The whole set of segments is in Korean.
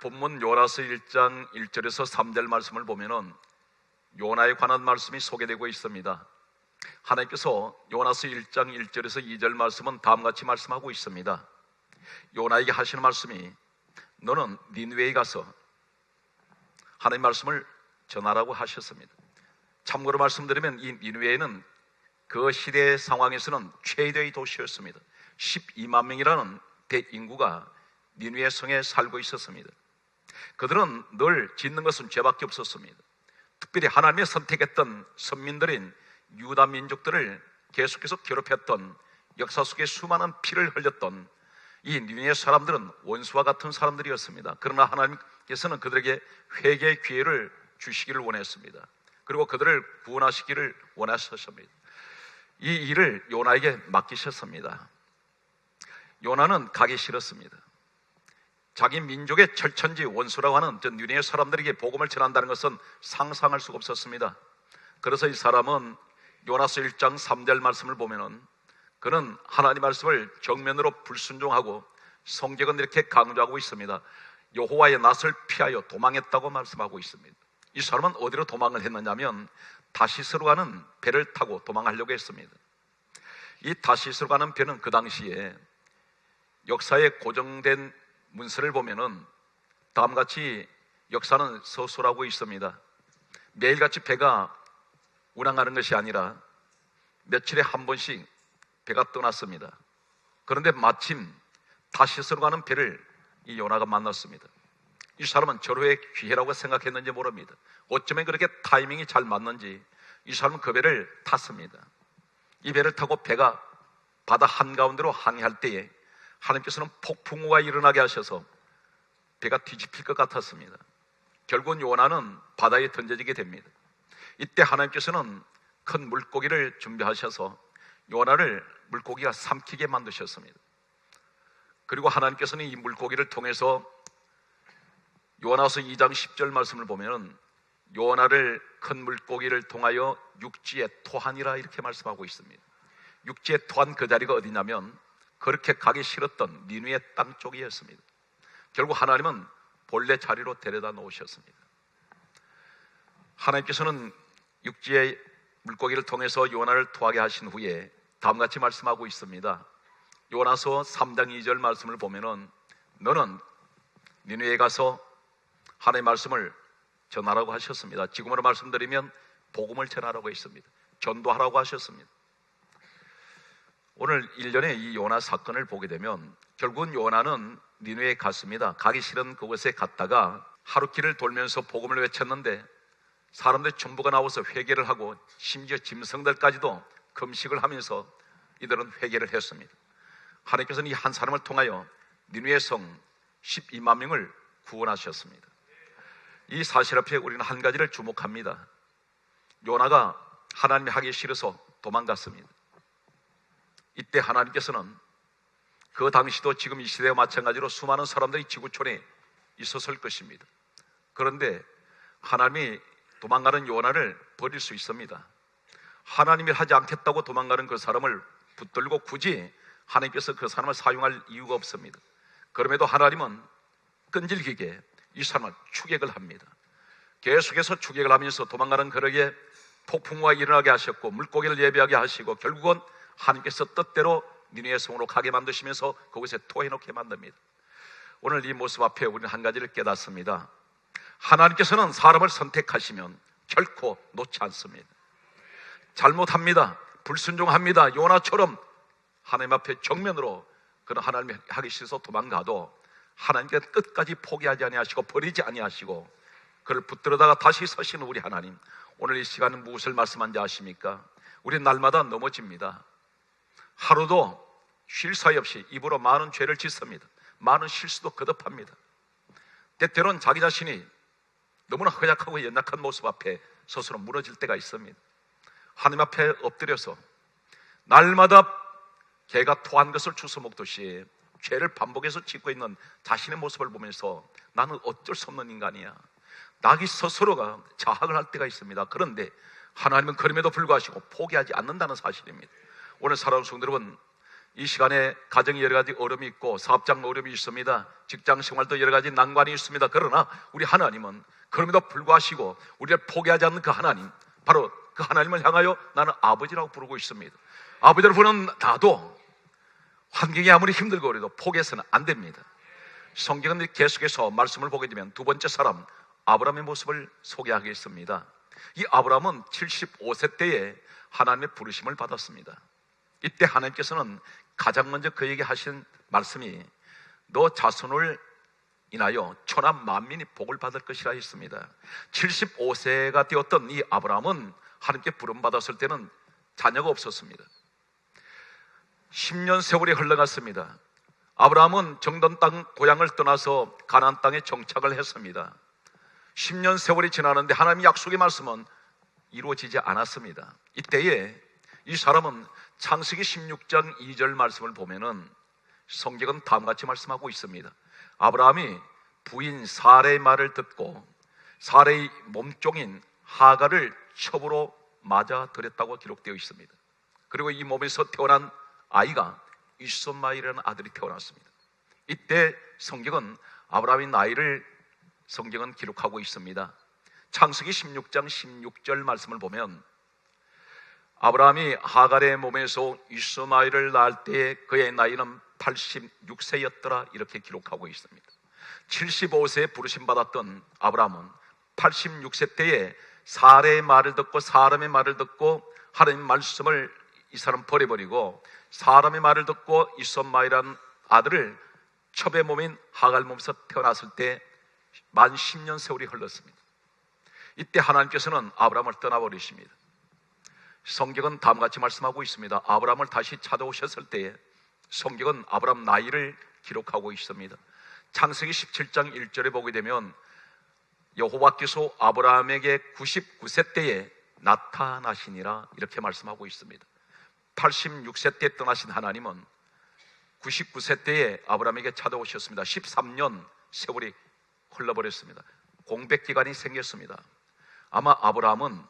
본문 요나서 1장 1절에서 3절 말씀을 보면은 요나에 관한 말씀이 소개되고 있습니다. 하나님께서 요나서 1장 1절에서 2절 말씀은 다음같이 말씀하고 있습니다. 요나에게 하시는 말씀이 너는 니느웨에 가서 하나님 말씀을 전하라고 하셨습니다. 참고로 말씀드리면 이 니느웨는 그 시대의 상황에서는 최대의 도시였습니다. 12만 명이라는 대인구가 니느웨 성에 살고 있었습니다. 그들은 늘 짓는 것은 죄밖에 없었습니다. 특별히 하나님이 선택했던 선민들인 유다 민족들을 계속해서 괴롭혔던, 역사 속에 수많은 피를 흘렸던 이 니느웨 사람들은 원수와 같은 사람들이었습니다. 그러나 하나님께서는 그들에게 회개의 기회를 주시기를 원했습니다. 그리고 그들을 구원하시기를 원하셨습니다. 이 일을 요나에게 맡기셨습니다. 요나는 가기 싫었습니다. 자기 민족의 철천지 원수라고 하는 니느웨 사람들에게 복음을 전한다는 것은 상상할 수가 없었습니다. 그래서 이 사람은 요나서 1장 3절 말씀을 보면은 그는 하나님 말씀을 정면으로 불순종하고 성경은 이렇게 강조하고 있습니다. 여호와의 낯을 피하여 도망했다고 말씀하고 있습니다. 이 사람은 어디로 도망을 했느냐면 다시스로 가는 배를 타고 도망하려고 했습니다. 이 다시스로 가는 배는 그 당시에 역사에 고정된 문서를 보면은 다음같이 역사는 서술하고 있습니다. 매일같이 배가 운항하는 것이 아니라 며칠에 한 번씩 배가 떠났습니다. 그런데 마침 다시스로 가는 배를 이 요나가 만났습니다. 이 사람은 절호의 기회라고 생각했는지 모릅니다. 어쩌면 그렇게 타이밍이 잘 맞는지 이 사람은 그 배를 탔습니다. 이 배를 타고 배가 바다 한가운데로 항해할 때에 하나님께서는 폭풍우가 일어나게 하셔서 배가 뒤집힐 것 같았습니다. 결국은 요나는 바다에 던져지게 됩니다. 이때 하나님께서는 큰 물고기를 준비하셔서 요나를 물고기가 삼키게 만드셨습니다. 그리고 하나님께서는 이 물고기를 통해서 요나서 2장 10절 말씀을 보면 요나를 큰 물고기를 통하여 육지에 토하니라 이렇게 말씀하고 있습니다. 육지에 토한 그 자리가 어디냐면 그렇게 가기 싫었던 니느웨 땅 쪽이었습니다. 결국 하나님은 본래 자리로 데려다 놓으셨습니다. 하나님께서는 육지의 물고기를 통해서 요나를 토하게 하신 후에 다음같이 말씀하고 있습니다. 요나서 3장 2절 말씀을 보면은 너는 니느웨에 가서 하나님의 말씀을 전하라고 하셨습니다. 지금으로 말씀드리면 복음을 전하라고 했습니다. 전도하라고 하셨습니다. 오늘 일련의 이 요나 사건을 보게 되면 결국은 요나는 니느웨에 갔습니다. 가기 싫은 그곳에 갔다가 하루길을 돌면서 복음을 외쳤는데 사람들 전부가 나와서 회개를 하고 심지어 짐승들까지도 금식을 하면서 이들은 회개를 했습니다. 하나님께서는 이 한 사람을 통하여 니느웨 성 12만 명을 구원하셨습니다. 이 사실 앞에 우리는 한 가지를 주목합니다. 요나가 하나님이 하기 싫어서 도망갔습니다. 이때 하나님께서는 그 당시도 지금 이 시대와 마찬가지로 수많은 사람들이 지구촌에 있었을 것입니다. 그런데 하나님이 도망가는 요나를 버릴 수 있습니다. 하나님이 하지 않겠다고 도망가는 그 사람을 붙들고 굳이 하나님께서 그 사람을 사용할 이유가 없습니다. 그럼에도 하나님은 끈질기게 이 사람을 추격을 합니다. 계속해서 추격을 하면서 도망가는 그에게 폭풍우가 일어나게 하셨고 물고기를 예비하게 하시고 결국은 하나님께서 뜻대로 니느웨 성으로 가게 만드시면서 그곳에 토해놓게 만듭니다. 오늘 이 모습 앞에 우리는 한 가지를 깨닫습니다. 하나님께서는 사람을 선택하시면 결코 놓지 않습니다. 잘못합니다. 불순종합니다. 요나처럼 하나님 앞에 정면으로 그런 하나님이 하기 싫어서 도망가도 하나님께서 끝까지 포기하지 아니하시고 버리지 아니하시고 그를 붙들어다가 다시 서시는 우리 하나님, 오늘 이 시간은 무엇을 말씀한지 아십니까? 우리 날마다 넘어집니다. 하루도 쉴 사이 없이 입으로 많은 죄를 짓습니다. 많은 실수도 거듭합니다. 때때로는 자기 자신이 너무나 허약하고 연약한 모습 앞에 스스로 무너질 때가 있습니다. 하나님 앞에 엎드려서 날마다 개가 토한 것을 주워 먹듯이 죄를 반복해서 짓고 있는 자신의 모습을 보면서 나는 어쩔 수 없는 인간이야, 자기 스스로가 자학을 할 때가 있습니다. 그런데 하나님은 그럼에도 불구하고 포기하지 않는다는 사실입니다. 오늘 사랑하는 성도 여러분, 이 시간에 가정에 여러 가지 어려움이 있고 사업장 어려움이 있습니다. 직장 생활도 여러 가지 난관이 있습니다. 그러나 우리 하나님은 그럼에도 불구하시고 우리를 포기하지 않는 그 하나님, 바로 그 하나님을 향하여 나는 아버지라고 부르고 있습니다. 아버지를 부르는 나도 환경이 아무리 힘들고 그래도 포기해서는 안 됩니다. 성경은 계속해서 말씀을 보게 되면 두 번째 사람 아브라함의 모습을 소개하겠습니다. 이 아브라함은 75세 때에 하나님의 부르심을 받았습니다. 이때 하나님께서는 가장 먼저 그에게 하신 말씀이 너 자손을 인하여 천하 만민이 복을 받을 것이라 했습니다. 75세가 되었던 이 아브라함은 하나님께 부름받았을 때는 자녀가 없었습니다. 10년 세월이 흘러갔습니다. 아브라함은 정던 땅 고향을 떠나서 가나안 땅에 정착을 했습니다. 10년 세월이 지나는데 하나님의 약속의 말씀은 이루어지지 않았습니다. 이때에 이 사람은 창세기 16장 2절 말씀을 보면은 성경은 다음같이 말씀하고 있습니다. 아브라함이 부인 사레의 말을 듣고 사레의 몸종인 하갈을 첩으로 맞아 들였다고 기록되어 있습니다. 그리고 이 몸에서 태어난 아이가 이스마엘이라는 아들이 태어났습니다. 이때 성경은 아브라함의 나이를 성경은 기록하고 있습니다. 창세기 16장 16절 말씀을 보면 아브라함이 하갈의 몸에서 이스마엘을 낳을 때 그의 나이는 86세였더라 이렇게 기록하고 있습니다. 75세에 부르심받았던 아브라함은 86세 때에 사레의 말을 듣고 사람의 말을 듣고 하나님의 말씀을 이 사람 버려버리고 사람의 말을 듣고 이스마엘이라는 아들을 첩의 몸인 하갈 몸에서 태어났을 때 만 10년 세월이 흘렀습니다. 이때 하나님께서는 아브라함을 떠나버리십니다. 성경은 다음같이 말씀하고 있습니다. 아브라함을 다시 찾아오셨을 때에 성경은 아브라함 나이를 기록하고 있습니다. 창세기 17장 1절에 보게 되면 여호와께서 아브라함에게 99세 때에 나타나시니라 이렇게 말씀하고 있습니다. 86세 때 떠나신 하나님은 99세 때에 아브라함에게 찾아오셨습니다. 13년 세월이 흘러버렸습니다. 공백기간이 생겼습니다. 아마 아브라함은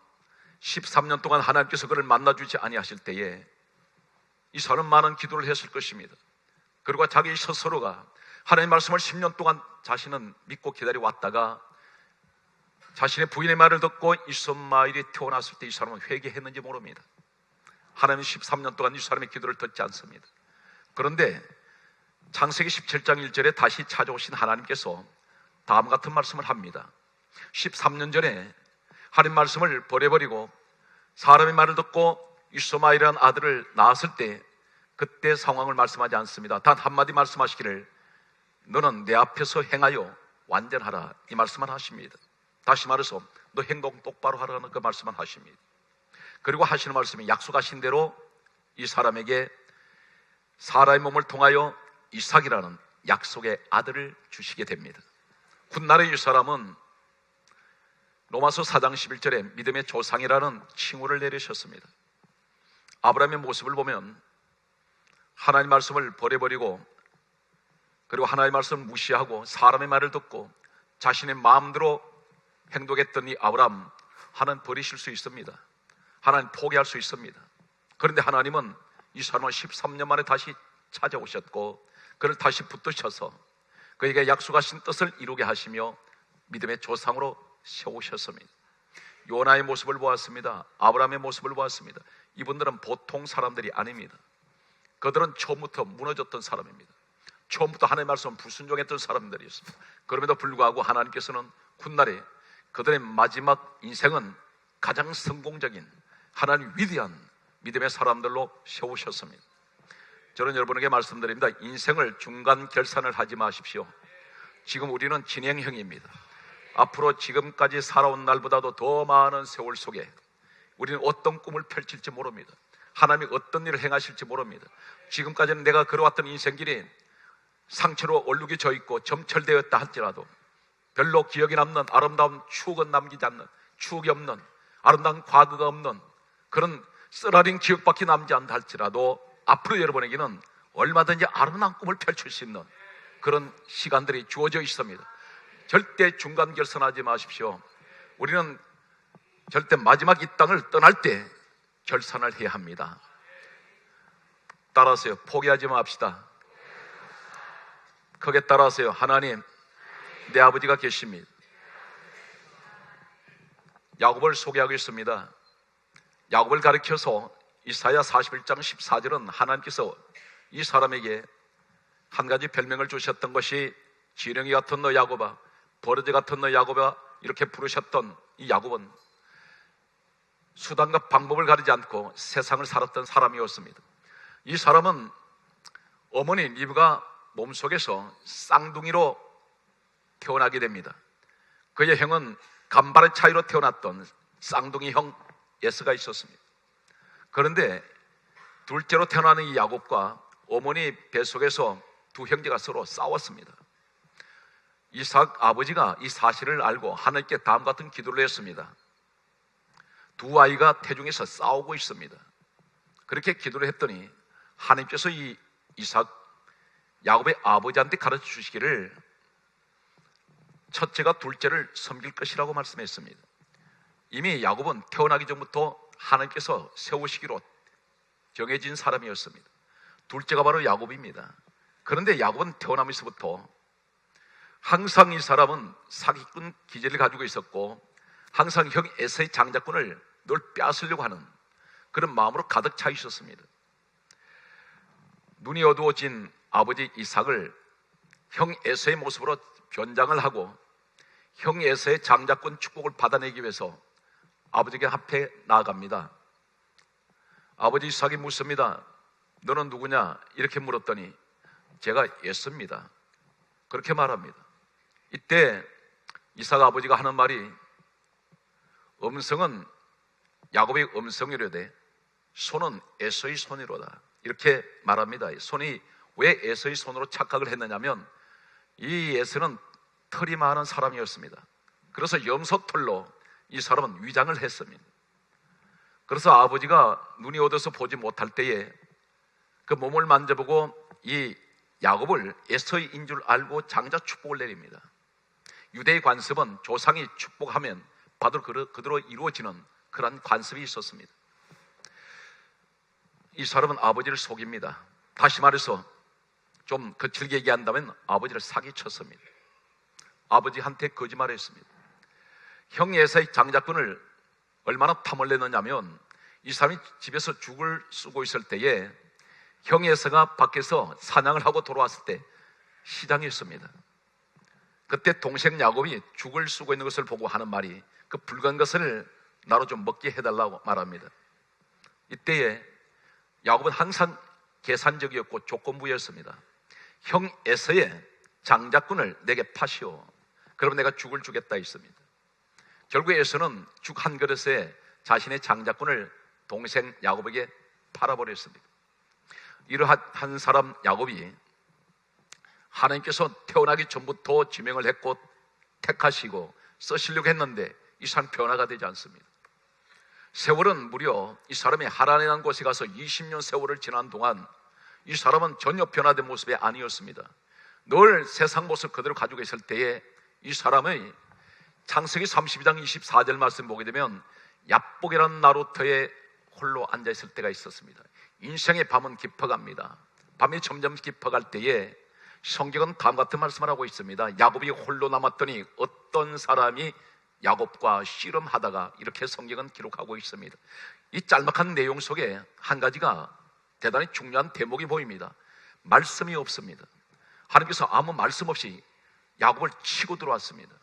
13년 동안 하나님께서 그를 만나주지 아니하실 때에 이 사람 많은 기도를 했을 것입니다. 그리고 자기 스스로가 하나님의 말씀을 10년 동안 자신은 믿고 기다려왔다가 자신의 부인의 말을 듣고 이스마엘이 태어났을 때 이 사람은 회개했는지 모릅니다. 하나님은 13년 동안 이 사람의 기도를 듣지 않습니다. 그런데 창세기 17장 1절에 다시 찾아오신 하나님께서 다음 같은 말씀을 합니다. 13년 전에 하나님 말씀을 버려버리고 사람의 말을 듣고 이스마엘이라는 아들을 낳았을 때 그때 상황을 말씀하지 않습니다. 단 한마디 말씀하시기를 너는 내 앞에서 행하여 완전하라 이 말씀만 하십니다. 다시 말해서 너 행동 똑바로 하라는 그 말씀만 하십니다. 그리고 하시는 말씀이 약속하신 대로 이 사람에게 사라의 몸을 통하여 이삭이라는 약속의 아들을 주시게 됩니다. 훗날에 이 사람은 로마서 4장 11절에 믿음의 조상이라는 칭호를 내리셨습니다. 아브라함의 모습을 보면 하나님의 말씀을 버려버리고 그리고 하나님의 말씀을 무시하고 사람의 말을 듣고 자신의 마음대로 행동했던 이 아브라함, 하나님 버리실 수 있습니다. 하나님 포기할 수 있습니다. 그런데 하나님은 이 사람을 13년 만에 다시 찾아오셨고 그를 다시 붙드셔서 그에게 약속하신 뜻을 이루게 하시며 믿음의 조상으로 세우셨습니다. 요나의 모습을 보았습니다. 아브라함의 모습을 보았습니다. 이분들은 보통 사람들이 아닙니다. 그들은 처음부터 무너졌던 사람입니다. 처음부터 하나님의 말씀을 불순종했던 사람들이었습니다. 그럼에도 불구하고 하나님께서는 훗날에 그들의 마지막 인생은 가장 성공적인 하나님 위대한 믿음의 사람들로 세우셨습니다. 저는 여러분에게 말씀드립니다. 인생을 중간 결산을 하지 마십시오. 지금 우리는 진행형입니다. 앞으로 지금까지 살아온 날보다도 더 많은 세월 속에 우리는 어떤 꿈을 펼칠지 모릅니다. 하나님이 어떤 일을 행하실지 모릅니다. 지금까지는 내가 걸어왔던 인생길이 상처로 얼룩이 져 있고 점철되었다 할지라도 별로 기억이 남는 아름다운 추억은 남기지 않는, 추억이 없는, 아름다운 과거가 없는 그런 쓰라린 기억밖에 남지 않다 할지라도 앞으로 여러분에게는 얼마든지 아름다운 꿈을 펼칠 수 있는 그런 시간들이 주어져 있습니다. 절대 중간 결산하지 마십시오. 우리는 절대 마지막 이 땅을 떠날 때 결산을 해야 합니다. 따라하세요. 포기하지 맙시다. 크게 따라하세요. 하나님, 내 아버지가 계십니다. 야곱을 소개하겠습니다. 야곱을 가리켜서 이사야 41장 14절은 하나님께서 이 사람에게 한 가지 별명을 주셨던 것이 지렁이 같은 너 야곱아, 버러지 같은 너 야곱아, 이렇게 부르셨던 이 야곱은 수단과 방법을 가리지 않고 세상을 살았던 사람이었습니다. 이 사람은 어머니 리브가 몸속에서 쌍둥이로 태어나게 됩니다. 그의 형은 간발의 차이로 태어났던 쌍둥이 형 예스가 있었습니다. 그런데 둘째로 태어나는 이 야곱과 어머니 뱃속에서 두 형제가 서로 싸웠습니다. 이삭 아버지가 이 사실을 알고 하나님께 다음과 같은 기도를 했습니다. 두 아이가 태중에서 싸우고 있습니다. 그렇게 기도를 했더니 하나님께서 이 이삭 야곱의 아버지한테 가르쳐 주시기를 첫째가 둘째를 섬길 것이라고 말씀했습니다. 이미 야곱은 태어나기 전부터 하나님께서 세우시기로 정해진 사람이었습니다. 둘째가 바로 야곱입니다. 그런데 야곱은 태어나면서부터 항상 이 사람은 사기꾼 기질을 가지고 있었고 항상 형 에서의 장자권을 늘 빼앗으려고 하는 그런 마음으로 가득 차 있었습니다. 눈이 어두워진 아버지 이삭을 형 에서의 모습으로 변장을 하고 형 에서의 장자권 축복을 받아내기 위해서 아버지에게 앞에 나아갑니다. 아버지 이삭이 묻습니다. 너는 누구냐? 이렇게 물었더니 제가 에서입니다. 그렇게 말합니다. 이때 이삭 아버지가 하는 말이 음성은 야곱의 음성이로되 손은 에서의 손이로다. 이렇게 말합니다. 손이 왜 에서의 손으로 착각을 했느냐면 이 에서는 털이 많은 사람이었습니다. 그래서 염소털로 이 사람은 위장을 했습니다. 그래서 아버지가 눈이 어두워서 보지 못할 때에 그 몸을 만져보고 이 야곱을 에서인 줄 알고 장자 축복을 내립니다. 유대의 관습은 조상이 축복하면 바로 그대로 이루어지는 그런 관습이 있었습니다. 이 사람은 아버지를 속입니다. 다시 말해서 좀 거칠게 얘기한다면 아버지를 사기쳤습니다. 아버지한테 거짓말했습니다. 형 에서의 장자권을 얼마나 탐을 내느냐면 이 사람이 집에서 죽을 쓰고 있을 때에 형 에서가 밖에서 사냥을 하고 돌아왔을 때 시장에 있습니다. 그때 동생 야곱이 죽을 쓰고 있는 것을 보고 하는 말이 그 붉은 것을 나로 좀 먹게 해달라고 말합니다. 이때에 야곱은 항상 계산적이었고 조건부였습니다. 형 에서의 장자권을 내게 파시오. 그러면 내가 죽을 주겠다 했습니다. 결국 에서는 죽 한 그릇에 자신의 장자권을 동생 야곱에게 팔아버렸습니다. 이러한 한 사람 야곱이 하나님께서 태어나기 전부터 지명을 했고 택하시고 쓰시려고 했는데 이 사람 변화가 되지 않습니다. 세월은 무려 이 사람이 하란이라는 곳에 가서 20년 세월을 지난 동안 이 사람은 전혀 변화된 모습이 아니었습니다. 늘 세상 모습 그대로 가지고 있을 때에 이 사람의 창세기 32장 24절 말씀 보게 되면 야복이라는 나루터에 홀로 앉아있을 때가 있었습니다. 인생의 밤은 깊어갑니다. 밤이 점점 깊어갈 때에 성경은 다음과 같은 말씀을 하고 있습니다. 야곱이 홀로 남았더니 어떤 사람이 야곱과 씨름하다가 이렇게 성경은 기록하고 있습니다. 이 짤막한 내용 속에 한 가지가 대단히 중요한 대목이 보입니다. 말씀이 없습니다. 하나님께서 아무 말씀 없이 야곱을 치고 들어왔습니다.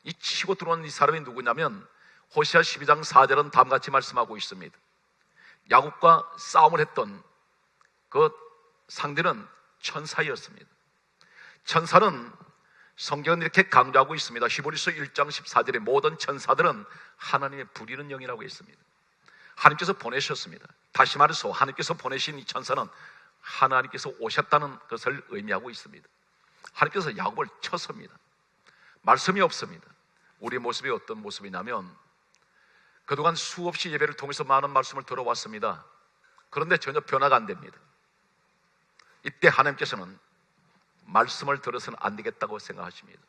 이 치고 들어온 이 사람이 누구냐면 호시아 12장 4절은 다음같이 말씀하고 있습니다. 야곱과 싸움을 했던 그 상대는 천사였습니다. 천사는 성경은 이렇게 강조하고 있습니다. 히브리서 1장 14절에 모든 천사들은 하나님의 부리는 영이라고 했습니다. 하나님께서 보내셨습니다. 다시 말해서 하나님께서 보내신 이 천사는 하나님께서 오셨다는 것을 의미하고 있습니다. 하나님께서 야곱을 쳤습니다. 말씀이 없습니다. 우리의 모습이 어떤 모습이냐면 그동안 수없이 예배를 통해서 많은 말씀을 들어왔습니다. 그런데 전혀 변화가 안 됩니다. 이때 하나님께서는 말씀을 들어서는 안 되겠다고 생각하십니다.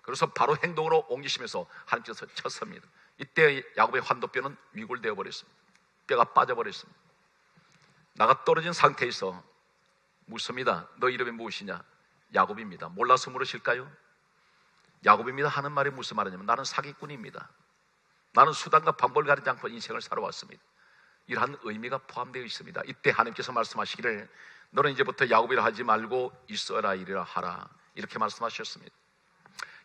그래서 바로 행동으로 옮기시면서 하나님께서 쳤습니다. 이때 야곱의 환도뼈는 위골되어 버렸습니다. 뼈가 빠져버렸습니다. 나가 떨어진 상태에서 묻습니다. 너 이름이 무엇이냐? 야곱입니다. 몰라서 물으실까요? 야곱입니다 하는 말이 무슨 말이냐면 나는 사기꾼입니다. 나는 수단과 방법을 가리지 않고 인생을 살아왔습니다. 이러한 의미가 포함되어 있습니다. 이때 하나님께서 말씀하시기를 너는 이제부터 야곱이라 하지 말고 이스라엘이라 하라, 이렇게 말씀하셨습니다.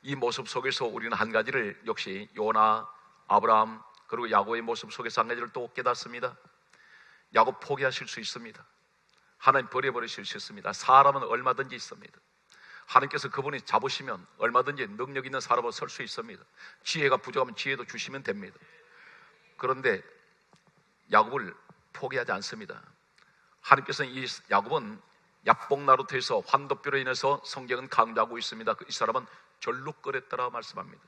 이 모습 속에서 우리는 한 가지를, 역시 요나, 아브라함 그리고 야곱의 모습 속에서 한 가지를 또 깨닫습니다. 야곱 포기하실 수 있습니다. 하나님 버려버리실 수 있습니다. 사람은 얼마든지 있습니다. 하나님께서 그분이 잡으시면 얼마든지 능력 있는 사람으로 설 수 있습니다. 지혜가 부족하면 지혜도 주시면 됩니다. 그런데 야곱을 포기하지 않습니다. 하나님께서는 이 야곱은 야복나루터에서 환도뼈로 인해서 성경은 강조하고 있습니다. 이 사람은 절룩거렸다라고 말씀합니다.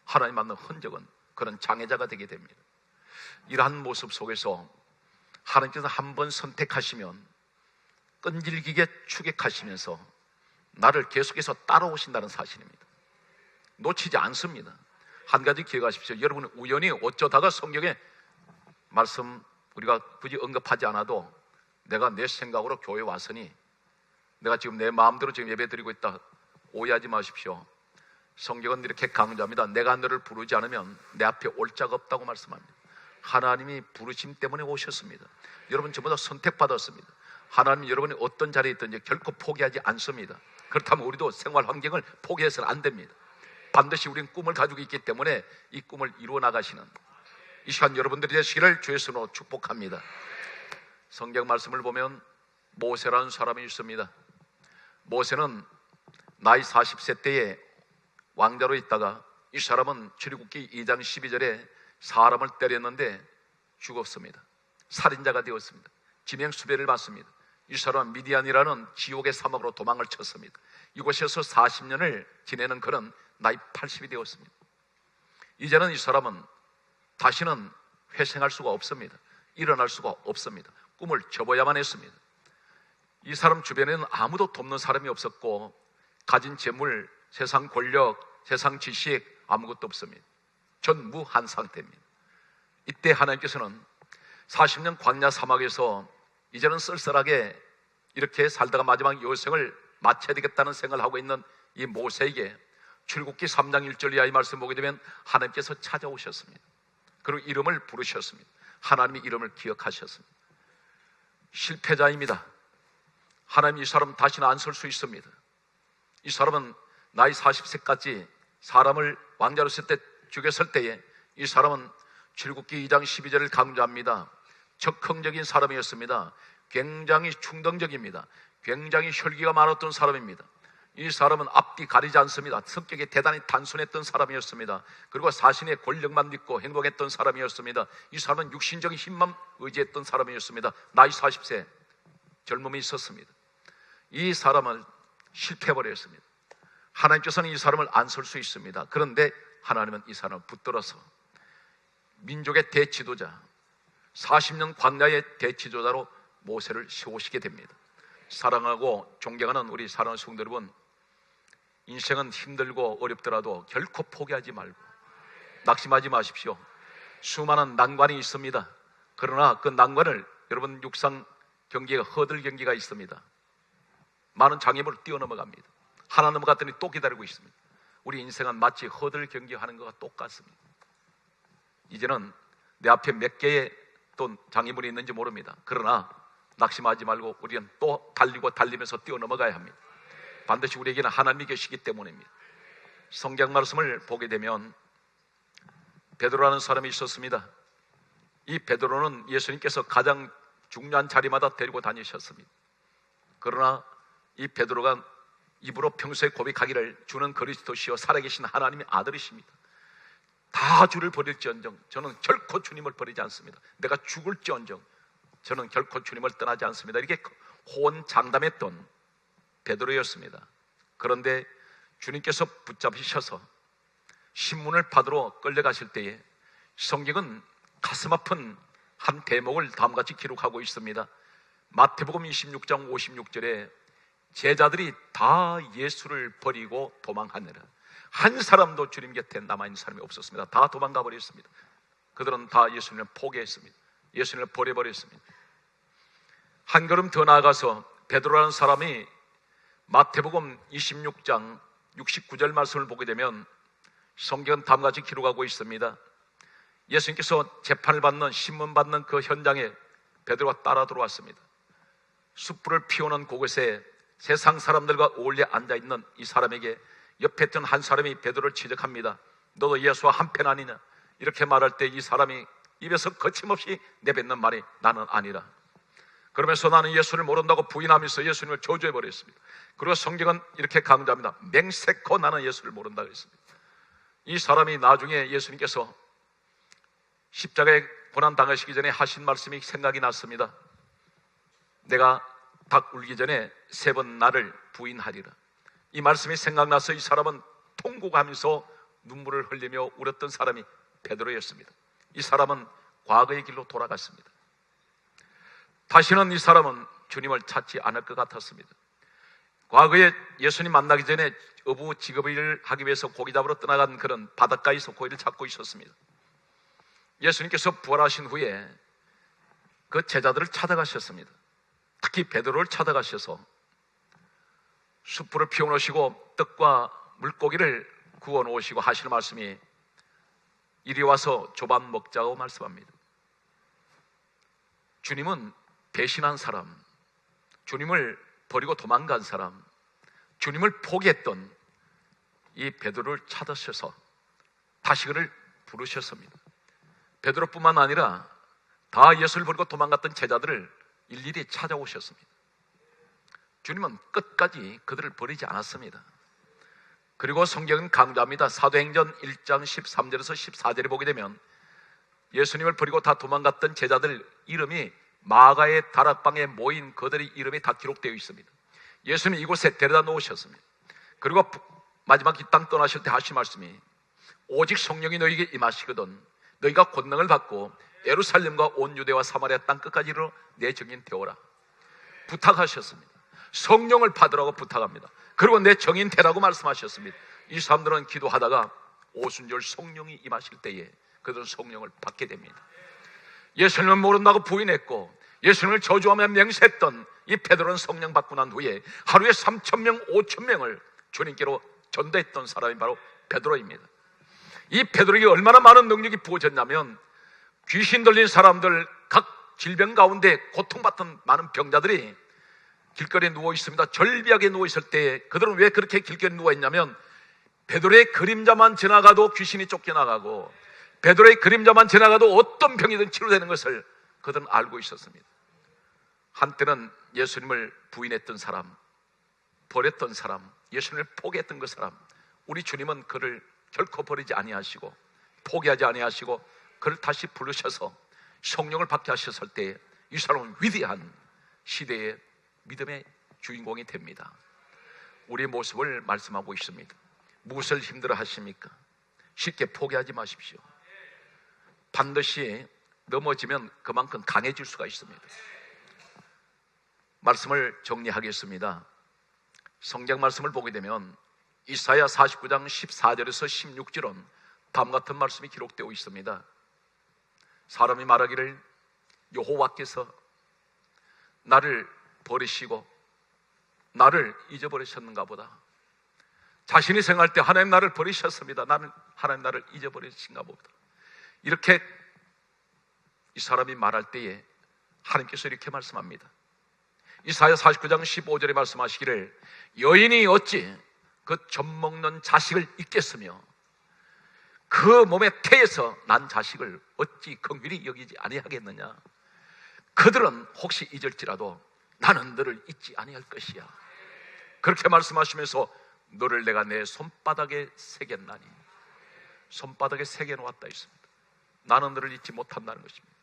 하나님 만난 흔적은 그런 장애자가 되게 됩니다. 이러한 모습 속에서 하나님께서 한번 선택하시면 끈질기게 추격하시면서 나를 계속해서 따라오신다는 사실입니다. 놓치지 않습니다. 한 가지 기억하십시오. 여러분, 우연히 어쩌다가 성경에 말씀 우리가 굳이 언급하지 않아도 내가 내 생각으로 교회에 왔으니 내가 지금 내 마음대로 지금 예배 드리고 있다, 오해하지 마십시오. 성경은 이렇게 강조합니다. 내가 너를 부르지 않으면 내 앞에 올 자가 없다고 말씀합니다. 하나님이 부르심 때문에 오셨습니다. 여러분 전부 다 선택받았습니다. 하나님이 여러분이 어떤 자리에 있든지 결코 포기하지 않습니다. 그렇다면 우리도 생활 환경을 포기해서는 안 됩니다. 반드시 우리는 꿈을 가지고 있기 때문에 이 꿈을 이루어 나가시는 이 시간 여러분들이 되시기를 주의 손으로 축복합니다. 성경 말씀을 보면 모세라는 사람이 있습니다. 모세는 나이 40세 때에 왕자로 있다가 이 사람은 출애굽기 2장 12절에 사람을 때렸는데 죽었습니다. 살인자가 되었습니다. 지명수배를 받습니다. 이 사람은 미디안이라는 지옥의 사막으로 도망을 쳤습니다. 이곳에서 40년을 지내는 그는 나이 80이 되었습니다. 이제는 이 사람은 다시는 회생할 수가 없습니다. 일어날 수가 없습니다. 꿈을 접어야만 했습니다. 이 사람 주변에는 아무도 돕는 사람이 없었고 가진 재물, 세상 권력, 세상 지식 아무것도 없습니다. 전무한 상태입니다. 이때 하나님께서는 40년 광야 사막에서 이제는 쓸쓸하게 이렇게 살다가 마지막 여생을 마쳐야 되겠다는 생각을 하고 있는 이 모세에게 출애굽기 3장 1절 이하의 말씀 보게 되면 하나님께서 찾아오셨습니다. 그리고 이름을 부르셨습니다. 하나님의 이름을 기억하셨습니다. 실패자입니다. 하나님 이 사람 다시는 안 설 수 있습니다. 이 사람은 나이 40세까지 사람을 왕자로 쓸 때 죽였을 때에 이 사람은 출애굽기 2장 12절을 강조합니다. 적극적인 사람이었습니다. 굉장히 충동적입니다. 굉장히 혈기가 많았던 사람입니다. 이 사람은 앞뒤 가리지 않습니다. 성격이 대단히 단순했던 사람이었습니다. 그리고 자신의 권력만 믿고 행동했던 사람이었습니다. 이 사람은 육신적인 힘만 의지했던 사람이었습니다. 나이 40세 젊음이 있었습니다. 이 사람을 실패해버렸습니다. 하나님께서는 이 사람을 안 설 수 있습니다. 그런데 하나님은 이 사람을 붙들어서 민족의 대지도자, 40년 광야의 대지도자로 모세를 세우시게 됩니다. 사랑하고 존경하는 우리 사랑하는 성도 여러분, 인생은 힘들고 어렵더라도 결코 포기하지 말고 낙심하지 마십시오. 수많은 난관이 있습니다. 그러나 그 난관을 여러분 육상 경기가 허들 경기가 있습니다. 많은 장애물을 뛰어넘어갑니다. 하나 넘어갔더니 또 기다리고 있습니다. 우리 인생은 마치 허들 경기하는 것과 똑같습니다. 이제는 내 앞에 몇 개의 또 장애물이 있는지 모릅니다. 그러나 낙심하지 말고 우리는 또 달리고 달리면서 뛰어넘어가야 합니다. 반드시 우리에게는 하나님이 계시기 때문입니다. 성경 말씀을 보게 되면 베드로라는 사람이 있었습니다. 이 베드로는 예수님께서 가장 중요한 자리마다 데리고 다니셨습니다. 그러나 이 베드로가 입으로 평소에 고백하기를 주는 그리스도시요 살아계신 하나님의 아들이십니다. 다 주를 버릴지언정 저는 결코 주님을 버리지 않습니다. 내가 죽을지언정 저는 결코 주님을 떠나지 않습니다. 이렇게 호언장담했던 베드로였습니다. 그런데 주님께서 붙잡으셔서 신문을 받으러 끌려가실 때에 성경은 가슴 아픈 한 대목을 다음같이 기록하고 있습니다. 마태복음 26장 56절에 제자들이 다 예수를 버리고 도망하느라 한 사람도 주님 곁에 남아있는 사람이 없었습니다. 다 도망가 버렸습니다. 그들은 다 예수님을 포기했습니다. 예수님을 버려버렸습니다. 한 걸음 더 나아가서 베드로라는 사람이 마태복음 26장 69절 말씀을 보게 되면 성경은 다음과 같이 기록하고 있습니다. 예수님께서 재판을 받는, 신문 받는 그 현장에 베드로가 따라 들어왔습니다. 숯불을 피우는 그곳에 세상 사람들과 어울려 앉아있는 이 사람에게 옆에 있던 한 사람이 베드로를 지적합니다. 너도 예수와 한편 아니냐? 이렇게 말할 때 이 사람이 입에서 거침없이 내뱉는 말이 나는 아니라. 그러면서 나는 예수를 모른다고 부인하면서 예수님을 저주해버렸습니다. 그리고 성경은 이렇게 강조합니다. 맹세코 나는 예수를 모른다 그랬습니다. 이 사람이 나중에 예수님께서 십자가에 고난 당하시기 전에 하신 말씀이 생각이 났습니다. 내가 닭 울기 전에 3번 나를 부인하리라. 이 말씀이 생각나서 이 사람은 통곡하면서 눈물을 흘리며 울었던 사람이 베드로였습니다. 이 사람은 과거의 길로 돌아갔습니다. 다시는 이 사람은 주님을 찾지 않을 것 같았습니다. 과거에 예수님 만나기 전에 어부 직업을 하기 위해서 고기 잡으러 떠나간 그런 바닷가에서 고기를 잡고 있었습니다. 예수님께서 부활하신 후에 그 제자들을 찾아가셨습니다. 특히 베드로를 찾아가셔서 숯불을 피워놓으시고 떡과 물고기를 구워놓으시고 하실 말씀이 이리 와서 조반 먹자고 말씀합니다. 주님은 배신한 사람, 주님을 버리고 도망간 사람, 주님을 포기했던 이 베드로를 찾으셔서 다시 그를 부르셨습니다. 베드로뿐만 아니라 다 예수를 버리고 도망갔던 제자들을 일일이 찾아오셨습니다. 주님은 끝까지 그들을 버리지 않았습니다. 그리고 성경은 강조합니다. 사도행전 1장 13절에서 14절에 보게 되면 예수님을 버리고 다 도망갔던 제자들 이름이 마가의 다락방에 모인 그들의 이름이 다 기록되어 있습니다. 예수님 이곳에 데려다 놓으셨습니다. 그리고 마지막 이 땅 떠나실 때 하신 말씀이 오직 성령이 너희에게 임하시거든 너희가 권능을 받고 예루살렘과 온 유대와 사마리아 땅 끝까지 이르러 내 증인 되어라 부탁하셨습니다. 성령을 받으라고 부탁합니다. 그리고 내 증인 되라고 말씀하셨습니다. 이 사람들은 기도하다가 오순절 성령이 임하실 때에 그들은 성령을 받게 됩니다. 예수님을 모른다고 부인했고 예수님을 저주하며 맹세했던 이 베드로는 성령 받고 난 후에 하루에 3,000명, 5,000명을 주님께로 전도했던 사람이 바로 베드로입니다. 이 베드로에게 얼마나 많은 능력이 부어졌냐면 귀신 들린 사람들, 각 질병 가운데 고통받던 많은 병자들이 길거리에 누워 있습니다. 절비하게 누워 있을 때 그들은 왜 그렇게 길거리에 누워 있냐면 베드로의 그림자만 지나가도 귀신이 쫓겨나가고 베드로의 그림자만 지나가도 어떤 병이든 치료되는 것을 그들은 알고 있었습니다. 한때는 예수님을 부인했던 사람, 버렸던 사람, 예수님을 포기했던 그 사람, 우리 주님은 그를 결코 버리지 아니하시고 포기하지 아니하시고 그를 다시 부르셔서 성령을 받게 하셨을 때 이 사람은 위대한 시대의 믿음의 주인공이 됩니다. 우리의 모습을 말씀하고 있습니다. 무엇을 힘들어 하십니까? 쉽게 포기하지 마십시오. 반드시 넘어지면 그만큼 강해질 수가 있습니다. 말씀을 정리하겠습니다. 성경 말씀을 보게 되면 이사야 49장 14절에서 16절은 다음과 같은 말씀이 기록되어 있습니다. 사람이 말하기를 여호와께서 나를 버리시고 나를 잊어버리셨는가 보다. 자신이 생각할 때 하나님 나를 버리셨습니다. 하나님 나를 잊어버리신가 보다. 이렇게 이 사람이 말할 때에 하나님께서 이렇게 말씀합니다. 이사야 49장 15절에 말씀하시기를 여인이 어찌 그 젖먹는 자식을 잊겠으며 그 몸의 태에서 난 자식을 어찌 긍휼히 여기지 아니하겠느냐. 그들은 혹시 잊을지라도 나는 너를 잊지 아니할 것이야. 그렇게 말씀하시면서 너를 내가 내 손바닥에 새겼나니 손바닥에 새겨놓았다 있습니다. 나는 너를 잊지 못한다는 것입니다.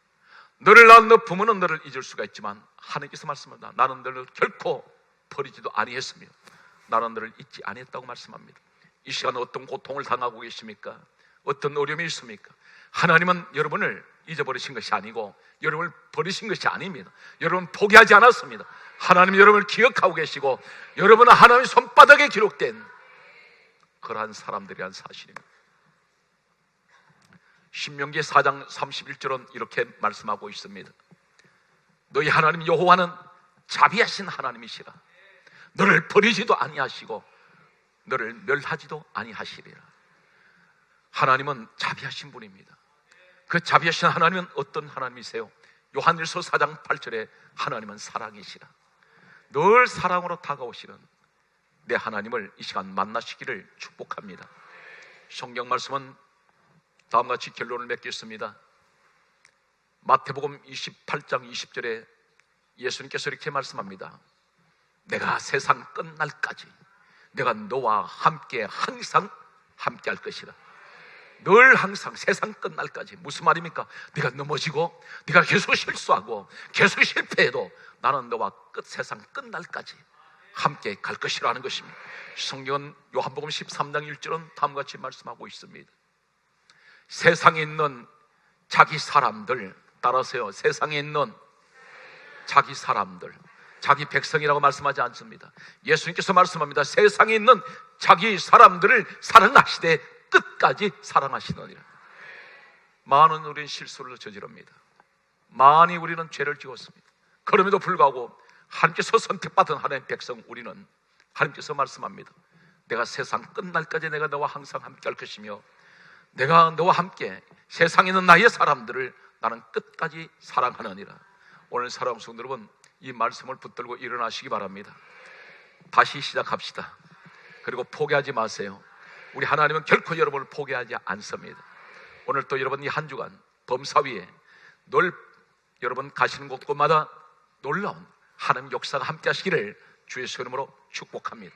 너를 낳은 너 부모는 너를 잊을 수가 있지만 하나님께서 말씀합니다. 나는 너를 결코 버리지도 아니했으며 나는 너를 잊지 아니했다고 말씀합니다. 이 시간 어떤 고통을 당하고 계십니까? 어떤 어려움이 있습니까? 하나님은 여러분을 잊어버리신 것이 아니고 여러분을 버리신 것이 아닙니다. 여러분 포기하지 않았습니다. 하나님이 여러분을 기억하고 계시고 여러분은 하나님의 손바닥에 기록된 그러한 사람들이란 사실입니다. 신명기 4장 31절은 이렇게 말씀하고 있습니다. 너희 하나님 여호와는 자비하신 하나님이시라. 너를 버리지도 아니하시고 너를 멸하지도 아니하시리라. 하나님은 자비하신 분입니다. 그 자비하신 하나님은 어떤 하나님이세요? 요한일서 4장 8절에 하나님은 사랑이시라. 늘 사랑으로 다가오시는 내 하나님을 이 시간 만나시기를 축복합니다. 성경 말씀은 다음과 같이 결론을 맺겠습니다. 마태복음 28장 20절에 예수님께서 이렇게 말씀합니다. 내가 세상 끝날까지 내가 너와 함께 항상 함께 할 것이라. 늘 항상 세상 끝날까지. 무슨 말입니까? 네가 넘어지고 네가 계속 실수하고 계속 실패해도 나는 너와 세상 끝날까지 함께 갈 것이라는 것입니다. 성경은 요한복음 13장 1절은 다음과 같이 말씀하고 있습니다. 세상에 있는 자기 사람들, 따라서요, 세상에 있는 자기 사람들, 자기 백성이라고 말씀하지 않습니다. 예수님께서 말씀합니다. 세상에 있는 자기 사람들을 사랑하시되 끝까지 사랑하시느니라. 많은 우리는 실수를 저지릅니다. 많이 우리는 죄를 지었습니다. 그럼에도 불구하고 하나님께서 선택받은 하나님의 백성 우리는 하나님께서 말씀합니다. 내가 세상 끝날까지 내가 너와 항상 함께 할 것이며 내가 너와 함께 세상에 있는 나의 사람들을 나는 끝까지 사랑하느니라. 오늘 사랑하는 성도 여러분, 이 말씀을 붙들고 일어나시기 바랍니다. 다시 시작합시다. 그리고 포기하지 마세요. 우리 하나님은 결코 여러분을 포기하지 않습니다. 오늘 또 여러분 이 한 주간 범사위에 늘 여러분 가시는 곳곳마다 놀라운 하나님 역사가 함께 하시기를 주의 이름으로 축복합니다.